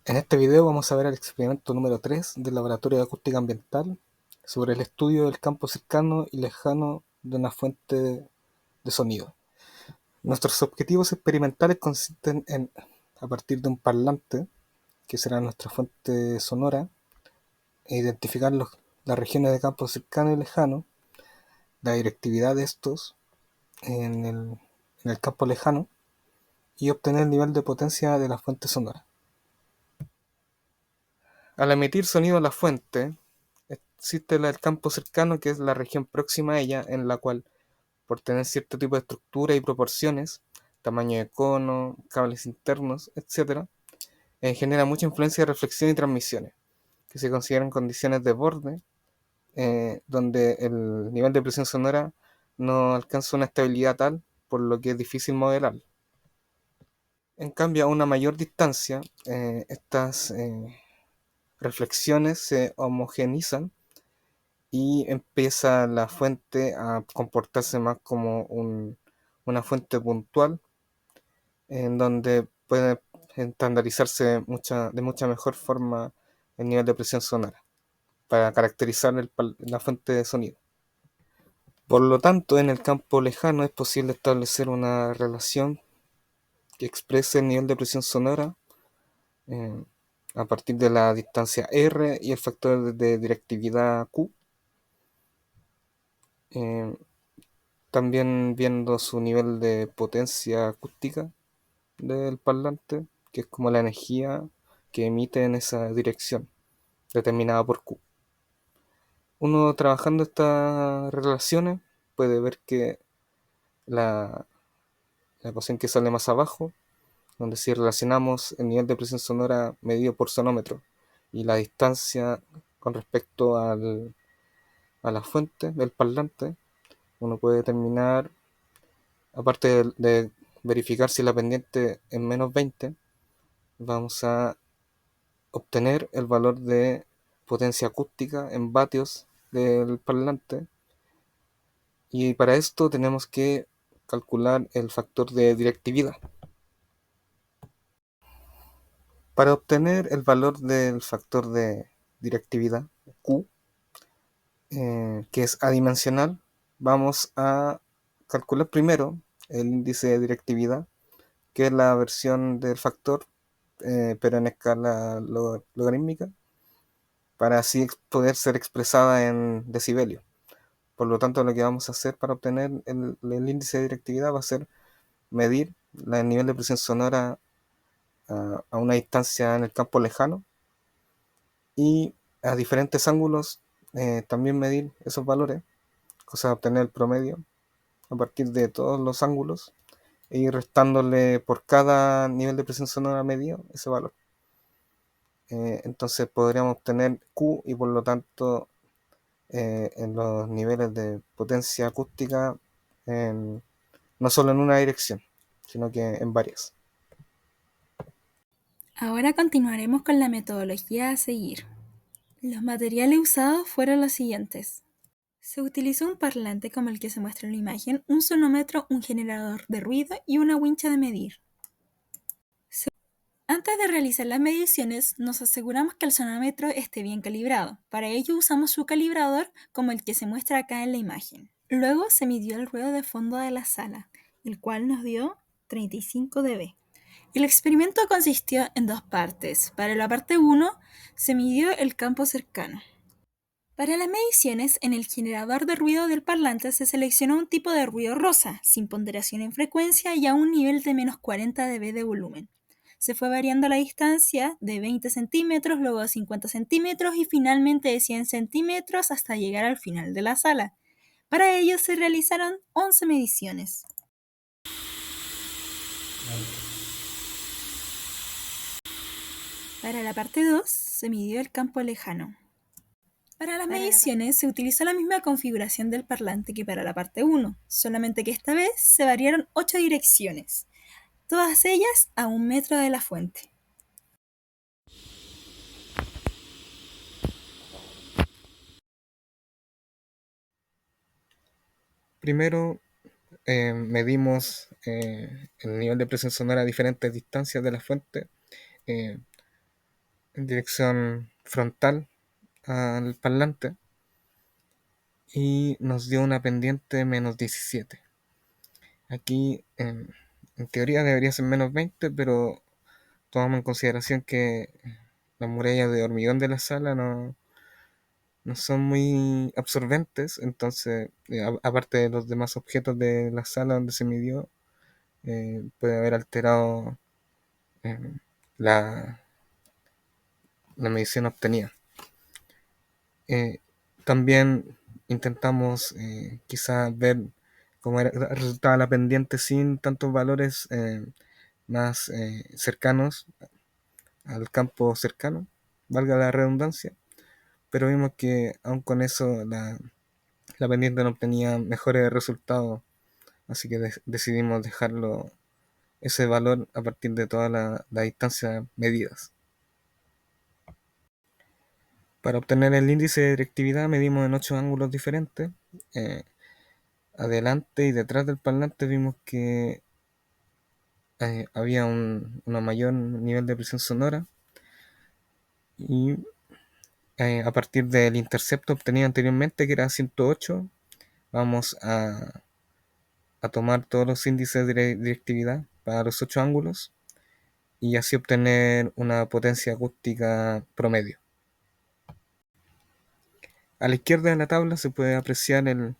En este video vamos a ver el experimento número 3 del Laboratorio de Acústica Ambiental sobre el estudio del campo cercano y lejano de una fuente de sonido. Nuestros objetivos experimentales consisten en, a partir de un parlante, que será nuestra fuente sonora, identificar las regiones de campo cercano y lejano, la directividad de estos en el campo lejano y obtener el nivel de potencia de la fuente sonora. Al emitir sonido a la fuente, existe el campo cercano, que es la región próxima a ella, en la cual, por tener cierto tipo de estructura y proporciones, tamaño de cono, cables internos, etc., genera mucha influencia de reflexión y transmisiones, que se consideran condiciones de borde, donde el nivel de presión sonora no alcanza una estabilidad tal, por lo que es difícil modelar. En cambio, a una mayor distancia, estas reflexiones se homogenizan y empieza la fuente a comportarse más como una fuente puntual, en donde puede estandarizarse de mucha mejor forma el nivel de presión sonora para caracterizar la fuente de sonido. Por lo tanto, en el campo lejano es posible establecer una relación que exprese el nivel de presión sonora eh, a partir de la distancia R y el factor de directividad Q. eh, También viendo su nivel de potencia acústica del parlante, que es como la energía que emite en esa dirección, determinada por Q. Uno trabajando estas relaciones puede ver que la, la ecuación que sale más abajo, donde si relacionamos el nivel de presión sonora medido por sonómetro y la distancia con respecto a la fuente del parlante, uno puede determinar, aparte de verificar si la pendiente es menos 20, vamos a obtener el valor de potencia acústica en vatios del parlante, y para esto tenemos que calcular el factor de directividad. Para obtener el valor del factor de directividad Q, que es adimensional, vamos a calcular primero el índice de directividad, que es la versión del factor, pero en escala logarítmica, para así poder ser expresada en decibelios. Por lo tanto, lo que vamos a hacer para obtener el índice de directividad va a ser medir el nivel de presión sonora a una distancia en el campo lejano, y a diferentes ángulos también medir esos valores, cosa de obtener el promedio a partir de todos los ángulos e ir restándole por cada nivel de presión sonora medido ese valor. Entonces podríamos obtener Q, y por lo tanto en los niveles de potencia acústica, no solo en una dirección, sino que en varias. Ahora continuaremos con la metodología a seguir. Los materiales usados fueron los siguientes. Se utilizó un parlante como el que se muestra en la imagen, un sonómetro, un generador de ruido y una wincha de medir. Antes de realizar las mediciones, nos aseguramos que el sonómetro esté bien calibrado. Para ello usamos su calibrador como el que se muestra acá en la imagen. Luego se midió el ruido de fondo de la sala, el cual nos dio 35 dB. El experimento consistió en dos partes. Para la parte 1 se midió el campo cercano. Para las mediciones, en el generador de ruido del parlante se seleccionó un tipo de ruido rosa, sin ponderación en frecuencia y a un nivel de menos 40 dB de volumen. Se fue variando la distancia de 20 centímetros, luego de 50 centímetros y finalmente de 100 centímetros hasta llegar al final de la sala. Para ello se realizaron 11 mediciones. Para la parte 2 se midió el campo lejano. Para las mediciones se utilizó la misma configuración del parlante que para la parte 1, solamente que esta vez se variaron 8 direcciones, todas ellas a 1 metro de la fuente. Primero medimos el nivel de presión sonora a diferentes distancias de la fuente, eh, en dirección frontal al parlante y nos dio una pendiente de menos 17. Aquí en teoría debería ser menos 20, pero tomamos en consideración que las murallas de hormigón de la sala no son muy absorbentes, entonces, aparte de los demás objetos de la sala donde se midió, puede haber alterado eh, la, la medición obtenida. Eh, También intentamos quizás ver cómo resultaba la pendiente sin tantos valores más cercanos al campo cercano, valga la redundancia, pero vimos que aún con eso la pendiente no obtenía mejores resultados, así que decidimos dejarlo ese valor a partir de todas las distancias medidas. Para obtener el índice de directividad medimos en 8 ángulos diferentes. Eh, Adelante y detrás del parlante vimos que había un mayor nivel de presión sonora y a partir del intercepto obtenido anteriormente, que era 108, vamos a tomar todos los índices de directividad para los 8 ángulos y así obtener una potencia acústica promedio. A la izquierda de la tabla se puede apreciar el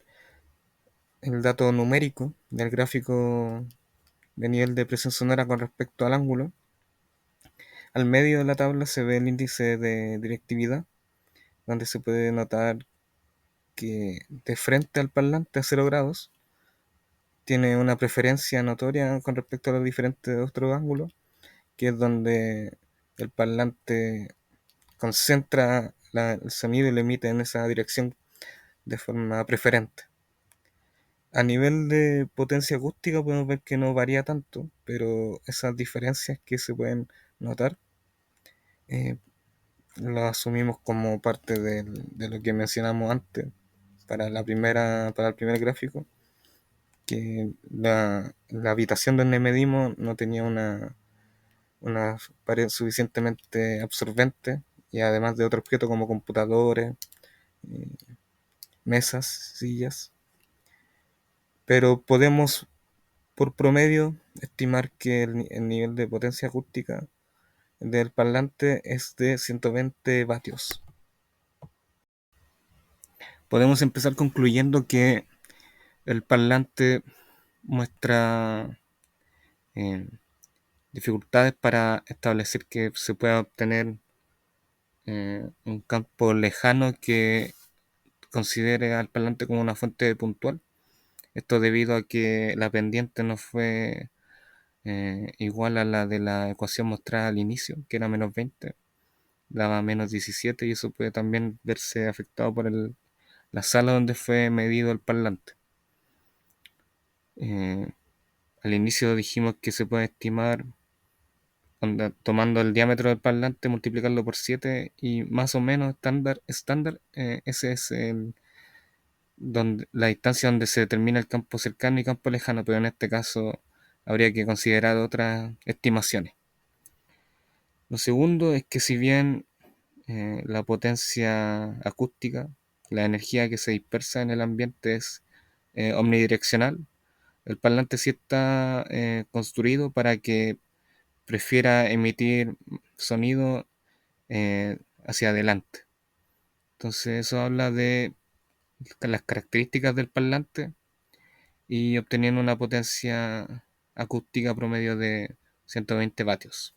dato numérico del gráfico de nivel de presión sonora con respecto al ángulo. Al medio de la tabla se ve el índice de directividad, donde se puede notar que de frente al parlante a 0 grados tiene una preferencia notoria con respecto a los diferentes otros ángulos, que es donde el parlante concentra el sonido y lo emite en esa dirección de forma preferente. A nivel de potencia acústica podemos ver que no varía tanto, pero esas diferencias que se pueden notar eh, lo asumimos como parte de lo que mencionamos antes para el primer gráfico, que la habitación donde medimos no tenía una pared suficientemente absorbente y además de otros objetos como computadores, eh, mesas, sillas, pero podemos por promedio estimar que el nivel de potencia acústica del parlante es de 120 vatios. Podemos empezar concluyendo que el parlante muestra eh, dificultades para establecer que se pueda obtener un campo lejano que considere al parlante como una fuente puntual. Esto debido a que la pendiente no fue igual a la de la ecuación mostrada al inicio, que era menos 20, daba menos 17 y eso puede también verse afectado por la sala donde fue medido el parlante. Eh, Al inicio dijimos que se puede estimar tomando el diámetro del parlante, multiplicarlo por 7 y más o menos estándar, ese es la distancia donde se determina el campo cercano y campo lejano, pero en este caso habría que considerar otras estimaciones. Lo segundo es que si bien la potencia acústica, la energía que se dispersa en el ambiente es omnidireccional, el parlante sí está construido para que prefiera emitir sonido hacia adelante. Entonces eso habla de las características del parlante y obteniendo una potencia acústica promedio de 120 vatios.